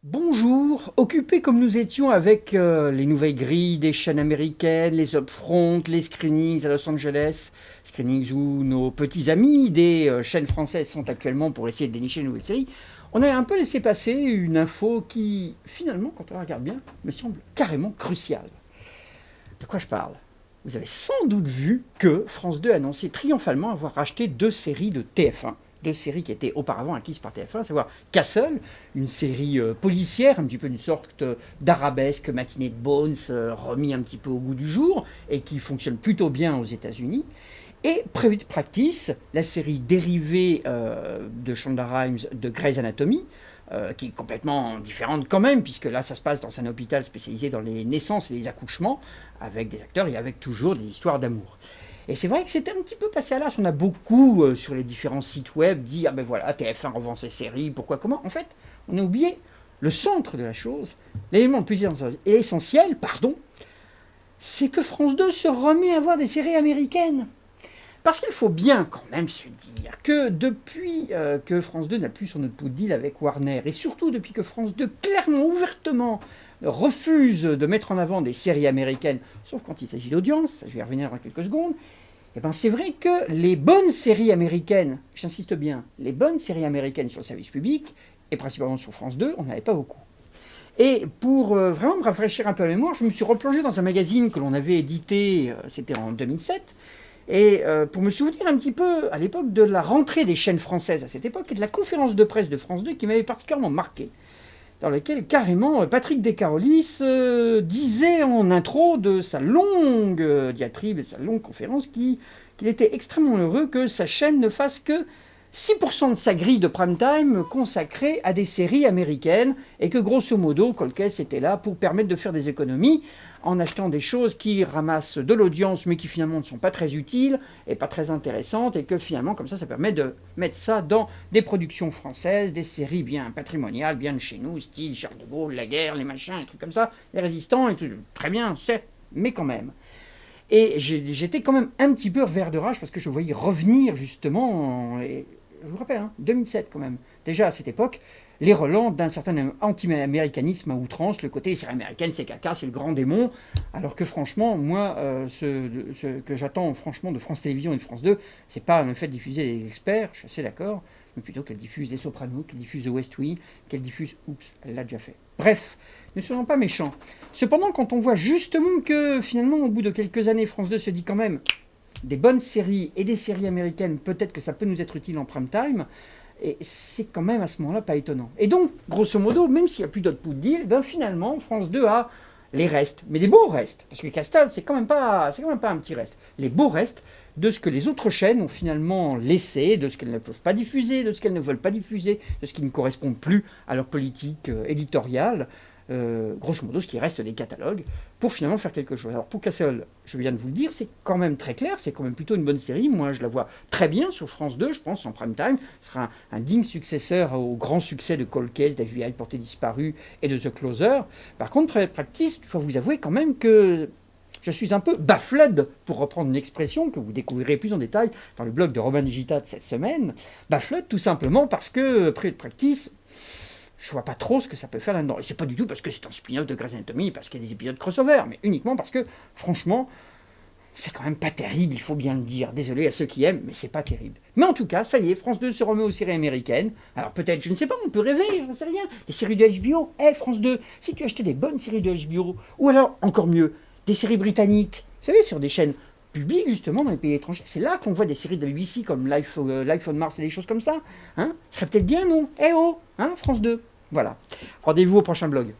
Bonjour, occupés comme nous étions avec les nouvelles grilles des chaînes américaines, les upfronts, les screenings à Los Angeles, screenings où nos petits amis des chaînes françaises sont actuellement pour essayer de dénicher une nouvelle série, on a un peu laissé passer une info qui, finalement, quand on la regarde bien, me semble carrément cruciale. De quoi je parle? Vous avez sans doute vu que France 2 a annoncé triomphalement avoir racheté deux séries de TF1. Deux séries qui étaient auparavant acquises par TF1, à savoir Castle, une série policière, un petit peu une sorte d'arabesque matinée de Bones, remis un petit peu au goût du jour, et qui fonctionne plutôt bien aux États-Unis. Et Private Practice, la série dérivée de Shonda Rhimes de Grey's Anatomy, qui est complètement différente quand même, puisque là ça se passe dans un hôpital spécialisé dans les naissances et les accouchements, avec des acteurs et avec toujours des histoires d'amour. Et c'est vrai que c'était un petit peu passé à l'as. On a beaucoup, sur les différents sites web, dit « Ah ben voilà, TF1 revend ses séries, pourquoi, comment ?» En fait, on a oublié le centre de la chose, l'élément le plus essentiel, c'est que France 2 se remet à voir des séries américaines. Parce qu'il faut bien quand même se dire que depuis que France 2 n'a plus son output deal avec Warner, et surtout depuis que France 2 clairement, ouvertement, refuse de mettre en avant des séries américaines, sauf quand il s'agit d'audience, je vais y revenir dans quelques secondes, et ben c'est vrai que les bonnes séries américaines, j'insiste bien, les bonnes séries américaines sur le service public, et principalement sur France 2, on n'avait pas beaucoup. Et pour vraiment me rafraîchir un peu la mémoire, je me suis replongé dans un magazine que l'on avait édité, c'était en 2007, et pour me souvenir un petit peu, à l'époque, de la rentrée des chaînes françaises à cette époque, et de la conférence de presse de France 2 qui m'avait particulièrement marqué, dans laquelle carrément Patrick Descarolis disait en intro de sa longue diatribe et de sa longue conférence qu'il était extrêmement heureux que sa chaîne ne fasse que 6% de sa grille de prime time consacrée à des séries américaines et que grosso modo, Colquès était là pour permettre de faire des économies en achetant des choses qui ramassent de l'audience mais qui finalement ne sont pas très utiles et pas très intéressantes et que finalement comme ça permet de mettre ça dans des productions françaises, des séries bien patrimoniales, bien de chez nous, style Charles de Gaulle, la guerre, les machins, les trucs comme ça, les résistants et tout, très bien, certes, mais quand même. Et j'étais quand même un petit peu vert de rage parce que je voyais revenir justement, et je vous rappelle, 2007 quand même, déjà à cette époque, les relents d'un certain anti-américanisme à outrance, le côté série américaine, c'est caca, c'est le grand démon, alors que franchement, moi, ce que j'attends franchement de France Télévisions et de France 2, c'est pas le fait de diffuser des experts, je suis assez d'accord, mais plutôt qu'elle diffuse des Sopranos, qu'elle diffuse The West Wing, qu'elle diffuse, oups, elle l'a déjà fait. Bref, ne soyons pas méchants. Cependant, quand on voit justement que finalement, au bout de quelques années, France 2 se dit quand même des bonnes séries et des séries américaines, peut-être que ça peut nous être utile en prime time, et c'est quand même à ce moment-là pas étonnant. Et donc, grosso modo, même s'il n'y a plus d'autres deal, ben finalement, France 2 a les restes, mais des beaux restes, parce que Castal, c'est quand même pas un petit reste. Les beaux restes de ce que les autres chaînes ont finalement laissé, de ce qu'elles ne peuvent pas diffuser, de ce qu'elles ne veulent pas diffuser, de ce qui ne correspond plus à leur politique éditoriale, grosso modo ce qui reste des catalogues, pour finalement faire quelque chose. Alors pour Castle, je viens de vous le dire, c'est quand même très clair, c'est quand même plutôt une bonne série, moi je la vois très bien sur France 2, je pense, en prime time, ce sera un digne successeur au grand succès de Cold Case, d'FBI Portée Disparue et de The Closer. Par contre, Private Practice, je dois vous avouer quand même que je suis un peu baffled, pour reprendre une expression que vous découvrirez plus en détail dans le blog de Robin Digitat de cette semaine. Baffled tout simplement parce que Private Practice, je vois pas trop ce que ça peut faire là-dedans. Et c'est pas du tout parce que c'est un spin-off de Grey's Anatomy, parce qu'il y a des épisodes crossover, mais uniquement parce que, franchement, c'est quand même pas terrible, il faut bien le dire. Désolé à ceux qui aiment, mais c'est pas terrible. Mais en tout cas, ça y est, France 2 se remet aux séries américaines. Alors peut-être, je ne sais pas, on peut rêver, je ne sais rien. Des séries de HBO. France 2, si tu achetais des bonnes séries de HBO, ou alors, encore mieux, des séries britanniques, vous savez, sur des chaînes publiques, justement, dans les pays étrangers. C'est là qu'on voit des séries de la BBC comme Life on Mars et des choses comme ça. Ce serait peut-être bien, non? France 2. Voilà. Rendez-vous au prochain blog.